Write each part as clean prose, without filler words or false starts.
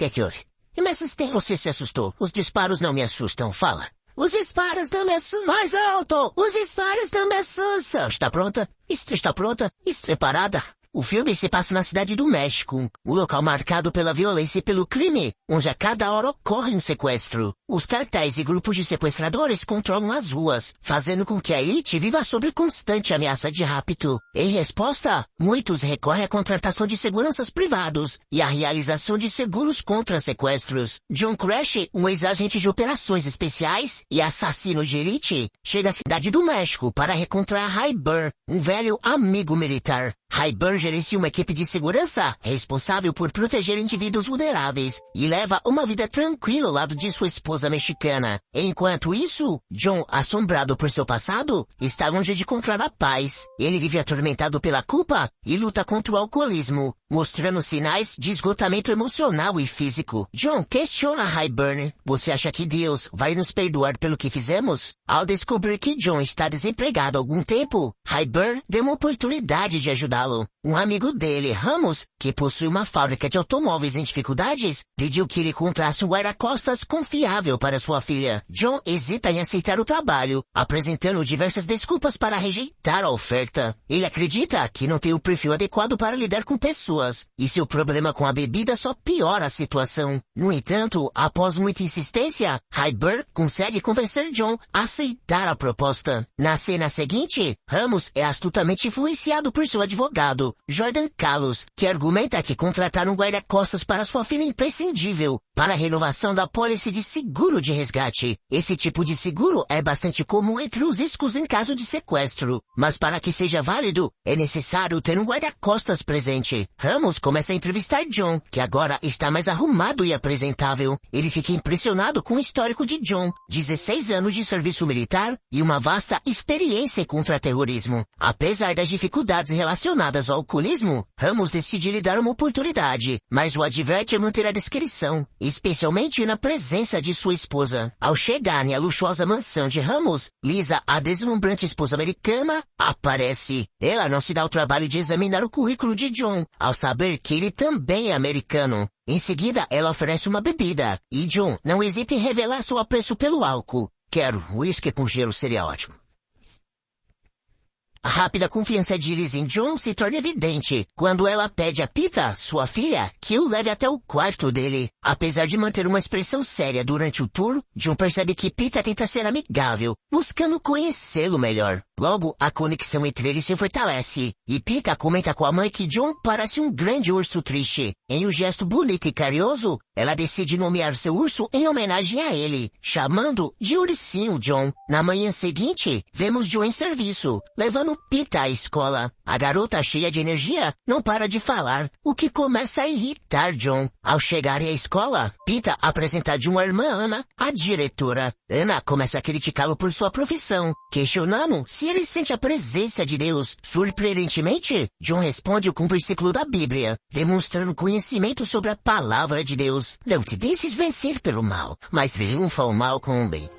Que houve? Você se assustou. Os disparos não me assustam, fala. Os disparos não me assustam. Mais alto! Os disparos não me assustam. Está pronta? Está pronta? Está preparada? O filme se passa na cidade do México, um local marcado pela violência e pelo crime, onde a cada hora ocorre um sequestro. Os cartéis e grupos de sequestradores controlam as ruas, fazendo com que a elite viva sob constante ameaça de rapto. Em resposta, muitos recorrem à contratação de seguranças privados e à realização de seguros contra sequestros. John Crash, um ex-agente de operações especiais e assassino de elite, chega à cidade do México para reencontrar Hi-Burn, um velho amigo militar. Hi-Burn gerencia uma equipe de segurança responsável por proteger indivíduos vulneráveis e leva uma vida tranquila ao lado de sua esposa mexicana. Enquanto isso, John, assombrado por seu passado, está longe de encontrar a paz. Ele vive atormentado pela culpa e luta contra o alcoolismo, mostrando sinais de esgotamento emocional e físico. John questiona Hi-Burn: você acha que Deus vai nos perdoar pelo que fizemos? Ao descobrir que John está desempregado há algum tempo, Hi-Burn deu uma oportunidade de ajudá-lo. Um amigo dele, Ramos, que possui uma fábrica de automóveis em dificuldades, pediu que ele contratasse um guarda-costas confiável para sua filha. John hesita em aceitar o trabalho, apresentando diversas desculpas para rejeitar a oferta. Ele acredita que não tem o perfil adequado para lidar com pessoas, e seu problema com a bebida só piora a situação. No entanto, após muita insistência, Hi-Burn consegue convencer John a aceitar a proposta. Na cena seguinte, Ramos é astutamente influenciado por seu advogado, Jordan Carlos, que argumenta que contratar um guarda-costas para sua filha é imprescindível para a renovação da pólice de seguro de resgate. Esse tipo de seguro é bastante comum entre os riscos em caso de sequestro, mas para que seja válido, é necessário ter um guarda-costas presente. Ramos começa a entrevistar John, que agora está mais arrumado e apresentável. Ele fica impressionado com o histórico de John, 16 anos de serviço militar e uma vasta experiência contra terrorismo. Apesar das dificuldades relacionadas ao alcoolismo, Ramos decide lhe dar uma oportunidade, mas o adverte a manter a discrição, especialmente na presença de sua esposa. Ao chegarem à luxuosa mansão de Ramos, Lisa, a deslumbrante esposa americana, aparece. Ela não se dá o trabalho de examinar o currículo de John, ao saber que ele também é americano. Em seguida, ela oferece uma bebida, e John não hesita em revelar seu apreço pelo álcool. Quero, uísque com gelo seria ótimo. A rápida confiança de Liz em John se torna evidente quando ela pede a Pita, sua filha, que o leve até o quarto dele. Apesar de manter uma expressão séria durante o tour, John percebe que Pita tenta ser amigável, buscando conhecê-lo melhor. Logo, a conexão entre eles se fortalece, e Pita comenta com a mãe que John parece um grande urso triste. Em um gesto bonito e carinhoso, ela decide nomear seu urso em homenagem a ele, chamando de Ursinho John. Na manhã seguinte, vemos John em serviço, levando Pita à escola. A garota, cheia de energia, não para de falar, o que começa a irritar John. Ao chegarem à escola, Pita apresenta John à irmã Ana, a diretora. Ana começa a criticá-lo por sua profissão, questionando se ele sente a presença de Deus. Surpreendentemente, John responde com um versículo da Bíblia, demonstrando conhecimento sobre a palavra de Deus. Não te deixes vencer pelo mal, mas triunfa o mal com o bem.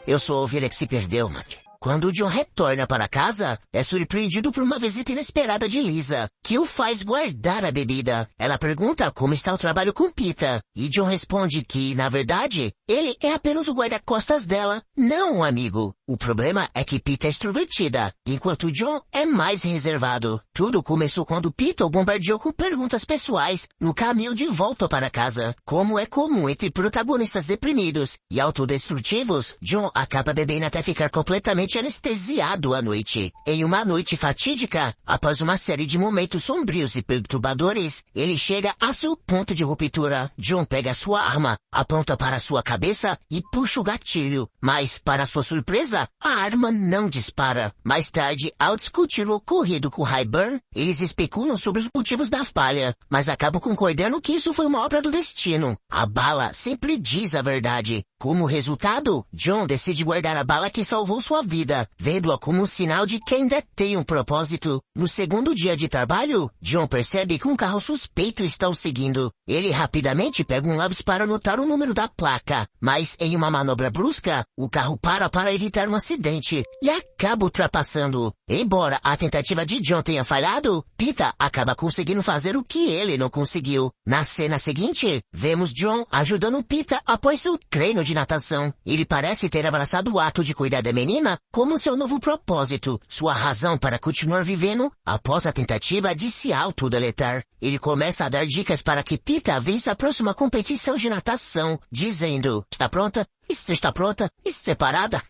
Eu sou a ovelha que se perdeu, mãe. Quando John retorna para casa, é surpreendido por uma visita inesperada de Lisa, que o faz guardar a bebida. Ela pergunta como está o trabalho com Pita, e John responde que, na verdade, ele é apenas o guarda-costas dela, não um amigo. O problema é que Pita é extrovertida, enquanto John é mais reservado. Tudo começou quando Pita o bombardeou com perguntas pessoais no caminho de volta para casa. Como é comum entre protagonistas deprimidos e autodestrutivos, John acaba bebendo até ficar completamente anestesiado à noite. Em uma noite fatídica, após uma série de momentos sombrios e perturbadores, ele chega a seu ponto de ruptura. John pega sua arma, aponta para sua cabeça e puxa o gatilho. Mas, para sua surpresa, a arma não dispara. Mais tarde, ao discutir o ocorrido com Hi-Burn, eles especulam sobre os motivos da falha, mas acabam concordando que isso foi uma obra do destino. A bala sempre diz a verdade. Como resultado, John decide guardar a bala que salvou sua vida vida, vendo-a como um sinal de que ainda tem um propósito. No segundo dia de trabalho, John percebe que um carro suspeito está o seguindo. Ele rapidamente pega um lápis para anotar o número da placa, mas em uma manobra brusca, o carro para evitar um acidente e acaba ultrapassando. Embora a tentativa de John tenha falhado, Pita acaba conseguindo fazer o que ele não conseguiu. Na cena seguinte, vemos John ajudando Pita após seu treino de natação. Ele parece ter abraçado o ato de cuidar da menina como seu novo propósito, sua razão para continuar vivendo após a tentativa de se autodeletar. Ele começa a dar dicas para que Pita vença a próxima competição de natação, dizendo: está pronta? Está pronta? Está preparada?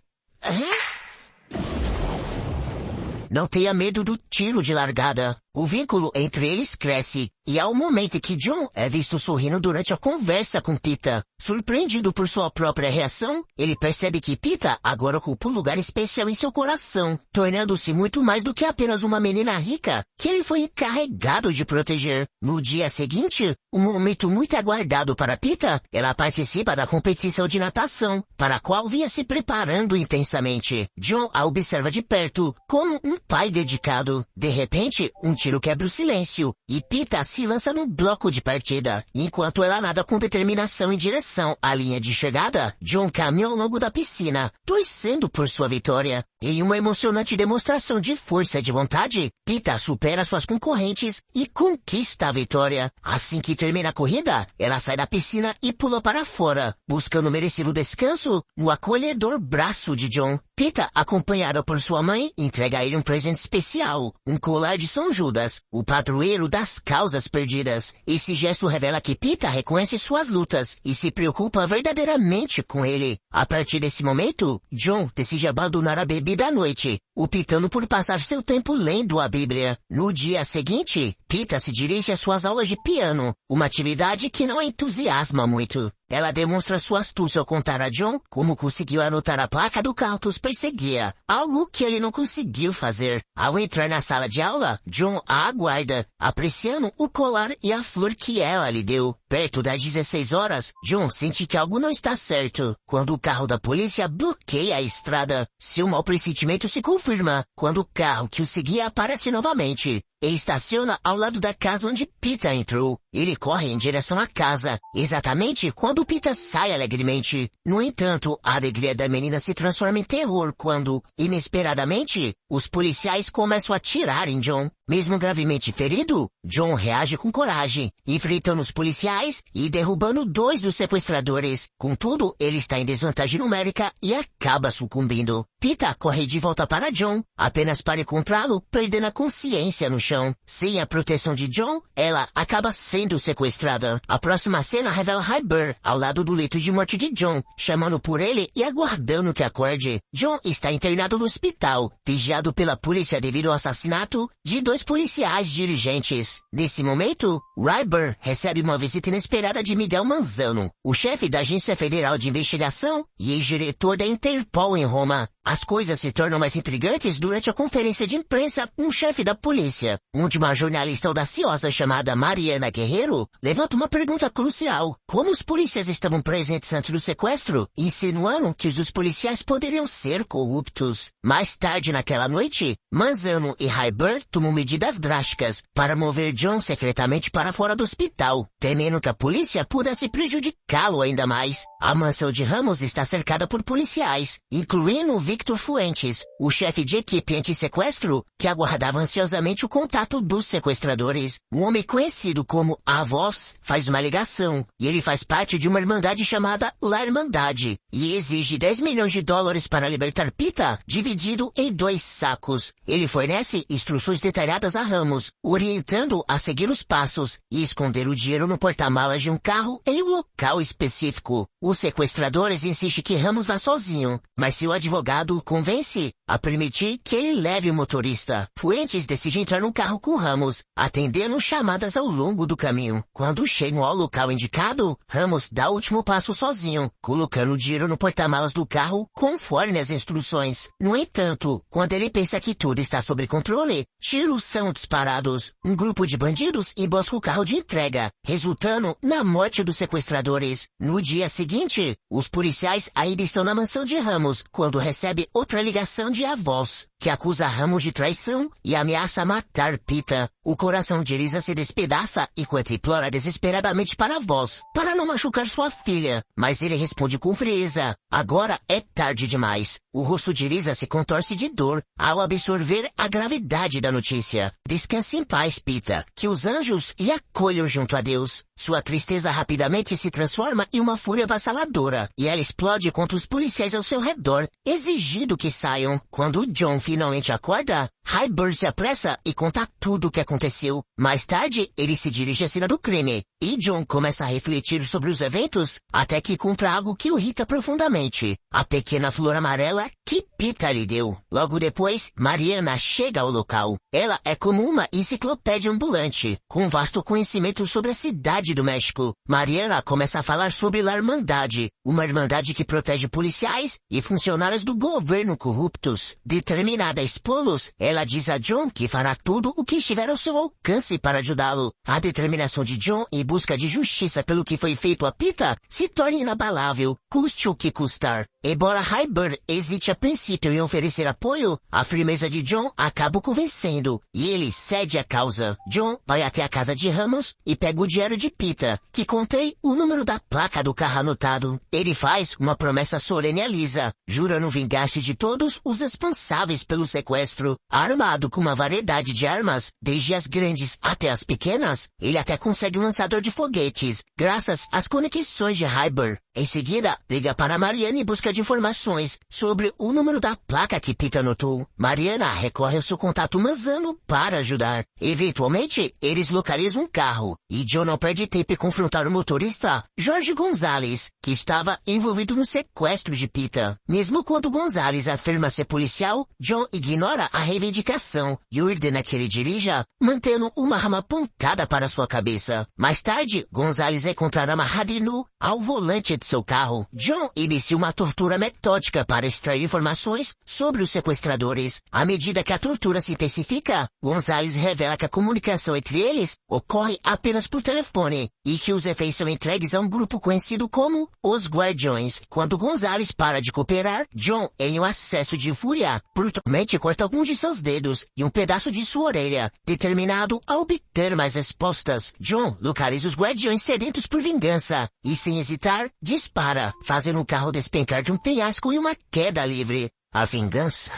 Não tenha medo do tiro de largada. O vínculo entre eles cresce, e há um momento em que John é visto sorrindo durante a conversa com Pita. Surpreendido por sua própria reação, ele percebe que Pita agora ocupa um lugar especial em seu coração, tornando-se muito mais do que apenas uma menina rica que ele foi encarregado de proteger. No dia seguinte, um momento muito aguardado para Pita, ela participa da competição de natação, para a qual vinha se preparando intensamente. John a observa de perto, como um pai dedicado. De repente, um tiro quebra o silêncio, e Pita se lança no bloco de partida. Enquanto ela nada com determinação em direção à linha de chegada, John caminha ao longo da piscina, torcendo por sua vitória. Em uma emocionante demonstração de força e de vontade, Pita supera suas concorrentes e conquista a vitória. Assim que termina a corrida, ela sai da piscina e pula para fora, buscando merecido descanso no acolhedor braço de John. Pita, acompanhada por sua mãe, entrega a ele um presente especial, um colar de São Judas, o padroeiro das causas perdidas. Esse gesto revela que Pita reconhece suas lutas e se preocupa verdadeiramente com ele. A partir desse momento, John decide abandonar a bebida à noite, optando por passar seu tempo lendo a Bíblia. No dia seguinte, Pita se dirige às suas aulas de piano, uma atividade que não a entusiasma muito. Ela demonstra sua astúcia ao contar a John como conseguiu anotar a placa do carro que os perseguia, algo que ele não conseguiu fazer. Ao entrar na sala de aula, John a aguarda, apreciando o colar e a flor que ela lhe deu. Perto das 16 horas, John sente que algo não está certo, quando o carro da polícia bloqueia a estrada. Seu mau pressentimento se confirma, quando o carro que o seguia aparece novamente e estaciona ao lado da casa onde Pita entrou. Ele corre em direção à casa, exatamente quando Pita sai alegremente. No entanto, a alegria da menina se transforma em terror quando, inesperadamente, os policiais começam a atirar em John. Mesmo gravemente ferido, John reage com coragem, enfrentando os policiais e derrubando 2 dos sequestradores. Contudo, ele está em desvantagem numérica e acaba sucumbindo. Pita corre de volta para John, apenas para encontrá-lo perdendo a consciência no chão. Sem a proteção de John, ela acaba sendo sequestrada. A próxima cena revela Hyber ao lado do leito de morte de John, chamando por ele e aguardando que acorde. John está internado no hospital, vigiado pela polícia devido ao assassinato de 2 policiais dirigentes. Nesse momento, Ryber recebe uma visita inesperada de Miguel Manzano, o chefe da Agência Federal de Investigação e ex-diretor da Interpol em Roma. As coisas se tornam mais intrigantes durante a conferência de imprensa com o chefe da polícia, onde uma jornalista audaciosa chamada Mariana Guerreiro levanta uma pergunta crucial. Como os policiais estavam presentes antes do sequestro, insinuando que os policiais poderiam ser corruptos. Mais tarde naquela noite, Manzano e Hyber tomam medidas drásticas para mover John secretamente para fora do hospital, temendo que a polícia pudesse prejudicá-lo ainda mais. A mansão de Ramos está cercada por policiais, incluindo Victor Fuentes, o chefe de equipe anti-sequestro, que aguardava ansiosamente o contato dos sequestradores. Um homem conhecido como A Voz faz uma ligação, e ele faz parte de uma irmandade chamada La Irmandade, e exige 10 milhões de dólares para libertar Pita, dividido em 2 sacos. Ele fornece instruções detalhadas a Ramos, orientando a seguir os passos e esconder o dinheiro no porta-malas de um carro em um local específico. Os sequestradores insistem que Ramos vá sozinho, mas seu advogado o convence a permitir que ele leve o motorista. Fuentes decide entrar no carro com Ramos, atendendo chamadas ao longo do caminho. Quando chegam ao local indicado, Ramos dá o último passo sozinho, colocando o dinheiro no porta-malas do carro conforme as instruções. No entanto, quando ele pensa que tudo está sob controle, tiros são disparados. Um grupo de bandidos embosca o carro de entrega, resultando na morte dos sequestradores. No dia seguinte, os policiais ainda estão na mansão de Ramos, quando recebe outra ligação de avós, que acusa Ramos de traição e ameaça matar Peter. O coração de Elisa se despedaça enquanto implora desesperadamente para a voz, para não machucar sua filha, mas ele responde com frieza. Agora é tarde demais. O rosto de Elisa se contorce de dor ao absorver a gravidade da notícia. Descanse em paz, Peter, que os anjos lhe acolham junto a Deus. Sua tristeza rapidamente se transforma em uma fúria avassaladora, e ela explode contra os policiais ao seu redor, exigindo que saiam. Quando John finalmente acorda, Highburn se apressa e conta tudo o que aconteceu. Mais tarde, ele se dirige à cena do crime, e John começa a refletir sobre os eventos, até que encontra algo que o irrita profundamente. A pequena flor amarela que Peter lhe deu. Logo depois, Mariana chega ao local. Ela é como uma enciclopédia ambulante, com vasto conhecimento sobre a cidade do México. Mariana começa a falar sobre a Irmandade, uma irmandade que protege policiais e funcionários do governo corruptos. Determinada a expô-los, ela diz a John que fará tudo o que estiver ao seu alcance para ajudá-lo. A determinação de John em busca de justiça pelo que foi feito a Peter se torna inabalável, custe o que custar. Embora Highburn hesite a princípio em oferecer apoio, a firmeza de John acaba o convencendo, e ele cede a causa. John vai até a casa de Ramos e pega o diário de Peter, que contém o número da placa do carro anotado. Ele faz uma promessa solene a Lisa, jurando vingar-se de todos os responsáveis pelo sequestro. Armado com uma variedade de armas, desde as grandes até as pequenas, ele até consegue um lançador de foguetes, graças às conexões de Highburn. Em seguida, liga para Mariana em busca de informações sobre o número da placa que Peter anotou. Mariana recorre ao seu contato Manzano para ajudar. Eventualmente, eles localizam um carro, e John não perde tempo em confrontar o motorista, Jorge Gonzalez, que estava envolvido no sequestro de Peter. Mesmo quando Gonzalez afirma ser policial, John ignora a reivindicação e ordena que ele dirija, mantendo uma arma apontada para sua cabeça. Mais tarde, Gonzalez é encontrado amarrado e nu ao volante de seu carro. John inicia uma tortura metódica para extrair informações sobre os sequestradores. À medida que a tortura se intensifica, Gonzalez revela que a comunicação entre eles ocorre apenas por telefone e que os reféns são entregues a um grupo conhecido como os Guardiões. Quando Gonzalez para de cooperar, John, em um acesso de fúria, brutalmente corta alguns de seus dedos e um pedaço de sua orelha. Determinado a obter mais respostas, John localiza os Guardiões sedentos por vingança e, sem hesitar, dispara, fazendo o carro despencar de um penhasco e uma queda livre. A vingança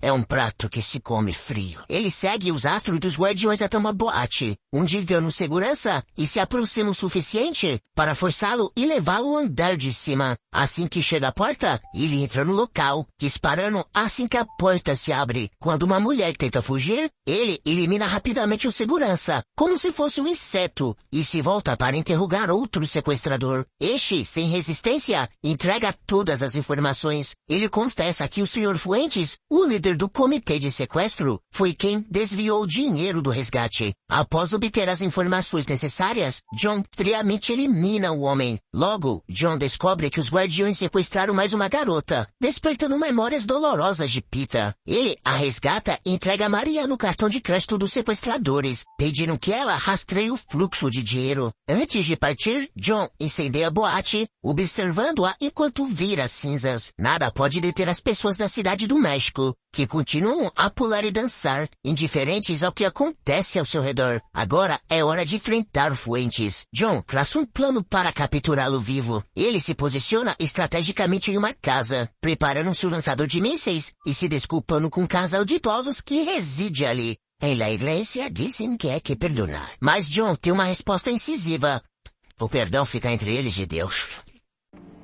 é um prato que se come frio. Ele segue os astros dos Guardiões até uma boate, onde engana o segurança e se aproxima o suficiente para forçá-lo e levá-lo ao andar de cima. Assim que chega à porta, ele entra no local, disparando assim que a porta se abre. Quando uma mulher tenta fugir, ele elimina rapidamente o segurança, como se fosse um inseto, e se volta para interrogar outro sequestrador. Este, sem resistência, entrega todas as informações. Ele confessa que o Sr. Fuentes, o líder do comitê de sequestro, foi quem desviou o dinheiro do resgate. Após obter as informações necessárias, John friamente elimina o homem. Logo, John descobre que os Guardiões sequestraram mais uma garota, despertando memórias dolorosas de Peter. Ele a resgata e entrega a Maria no cartão de crédito dos sequestradores, pedindo que ela rastreie o fluxo de dinheiro. Antes de partir, John incendeia a boate, observando-a enquanto vira cinzas. Nada pode deter as pessoas da cidade do México, que continuam a pular e dançar, indiferentes ao que acontece ao seu redor. Agora é hora de enfrentar Fuentes. John traça um plano para capturá-lo vivo. Ele se posiciona estrategicamente em uma casa, preparando seu lançador de mísseis e se desculpando com um casal de idosos que reside ali. Em la igreja dizem que é que perdonar. Mas John tem uma resposta incisiva. O perdão fica entre eles e Deus.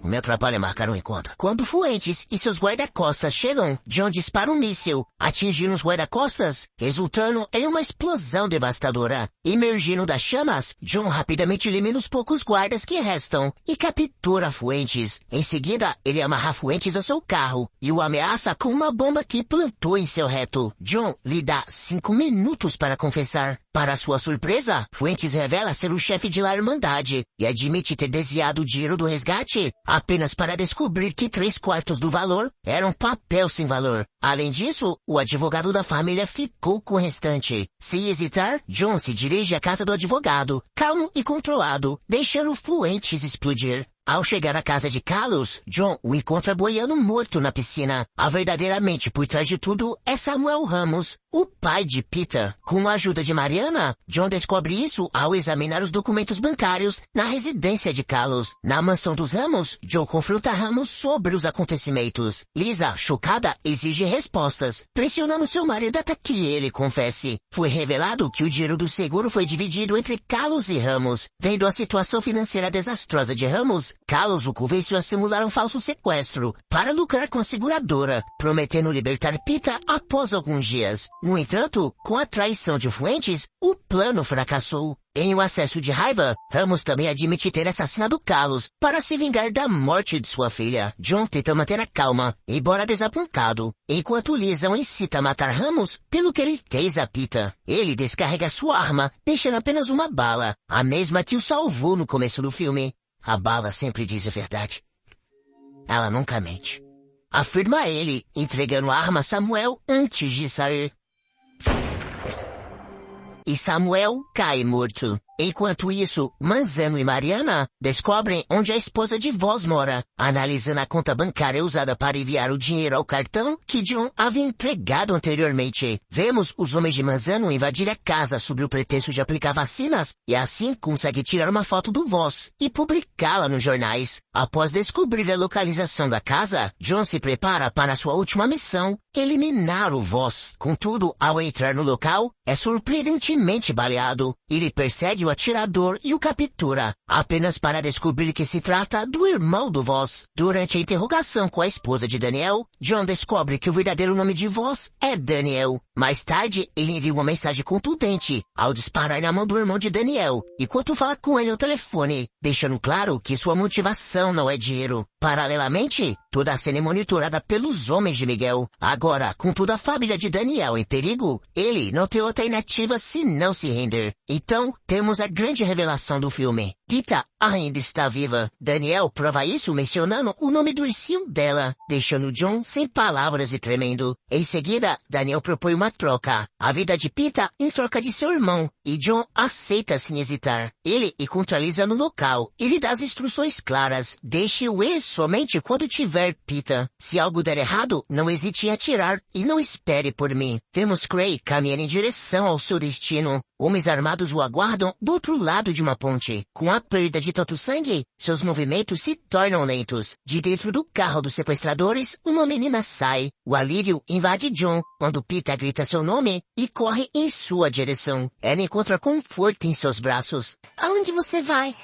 O meu trabalho é marcar um encontro. Quando Fuentes e seus guarda-costas chegam, John dispara um míssil, atingindo os guarda-costas, resultando em uma explosão devastadora. Emergindo das chamas, John rapidamente elimina os poucos guardas que restam e captura Fuentes. Em seguida, ele amarra Fuentes ao seu carro e o ameaça com uma bomba que plantou em seu reto. John lhe dá 5 minutos para confessar. Para sua surpresa, Fuentes revela ser o chefe de La Irmandade e admite ter desviado o dinheiro do resgate apenas para descobrir que 3/4 do valor era um papel sem valor. Além disso, o advogado da família ficou com o restante. Sem hesitar, John se dirige à casa do advogado, calmo e controlado, deixando Fuentes explodir. Ao chegar à casa de Carlos, John o encontra boiando morto na piscina. A verdadeira mente por trás de tudo é Samuel Ramos, o pai de Peter. Com a ajuda de Mariana, John descobre isso ao examinar os documentos bancários na residência de Carlos. Na mansão dos Ramos, John confronta Ramos sobre os acontecimentos. Lisa, chocada, exige respostas, pressionando seu marido até que ele confesse. Foi revelado que o dinheiro do seguro foi dividido entre Carlos e Ramos. Vendo a situação financeira desastrosa de Ramos, Carlos o convenceu a simular um falso sequestro para lucrar com a seguradora, prometendo libertar Peter após alguns dias. No entanto, com a traição de Fuentes, o plano fracassou. Em um acesso de raiva, Ramos também admite ter assassinado Carlos para se vingar da morte de sua filha. John tenta manter a calma, embora desapontado, enquanto Lisa o incita a matar Ramos pelo que ele fez a Peter. Ele descarrega sua arma, deixando apenas uma bala, a mesma que o salvou no começo do filme. A bala sempre diz a verdade. Ela nunca mente. Afirma ele, entregando a arma a Samuel antes de sair. E Samuel cai morto. Enquanto isso, Manzano e Mariana descobrem onde a esposa de Voz mora, analisando a conta bancária usada para enviar o dinheiro ao cartão que John havia entregado anteriormente. Vemos os homens de Manzano invadir a casa sob o pretexto de aplicar vacinas e assim consegue tirar uma foto do Voz e publicá-la nos jornais. Após descobrir a localização da casa, John se prepara para sua última missão, eliminar o Voz. Contudo, ao entrar no local, é surpreendentemente baleado. Ele persegue o atirador e o captura, apenas para descobrir que se trata do irmão do Voz. Durante a interrogação com a esposa de Daniel, John descobre que o verdadeiro nome de Voz é Daniel. Mais tarde, ele envia uma mensagem contundente ao disparar na mão do irmão de Daniel, enquanto fala com ele no telefone, deixando claro que sua motivação não é dinheiro. Paralelamente, toda a cena é monitorada pelos homens de Miguel. Agora, com toda a família de Daniel em perigo, ele não tem alternativa senão se render. Então, temos a grande revelação do filme. Tita ainda está viva. Daniel prova isso mencionando o nome do ursinho dela, deixando John sem palavras e tremendo. Em seguida, Daniel propõe uma troca. A vida de Pita em troca de seu irmão, e John aceita sem hesitar. Ele encontra Lisa no local e lhe dá as instruções claras. Deixe-o ir somente quando tiver Pita. Se algo der errado, não hesite em atirar e não espere por mim. Vemos Cray caminhando em direção ao seu destino. Homens armados o aguardam do outro lado de uma ponte. Com a perda de tanto sangue, seus movimentos se tornam lentos. De dentro do carro dos sequestradores, uma menina sai. O alívio invade John quando Pita grita seu nome e corre em sua direção. Ela encontra conforto em seus braços. Aonde você vai?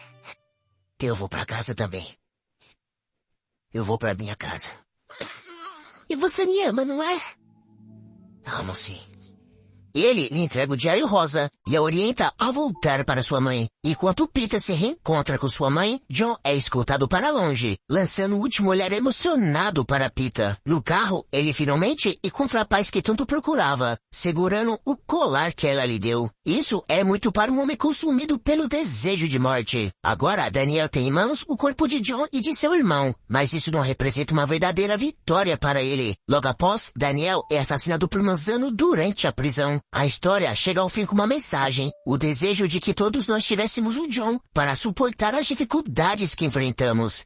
Eu vou pra casa também. Eu vou pra minha casa. E você me ama, não é? Amo sim. Ele lhe entrega o diário rosa e a orienta a voltar para sua mãe. Enquanto Peter se reencontra com sua mãe, John é escoltado para longe, lançando o último olhar emocionado para Peter. No carro, ele finalmente encontra a paz que tanto procurava, segurando o colar que ela lhe deu. Isso é muito para um homem consumido pelo desejo de morte. Agora, Daniel tem em mãos o corpo de John e de seu irmão, mas isso não representa uma verdadeira vitória para ele. Logo após, Daniel é assassinado por Manzano durante a prisão. A história chega ao fim com uma mensagem, o desejo de que todos nós tivéssemos um John para suportar as dificuldades que enfrentamos.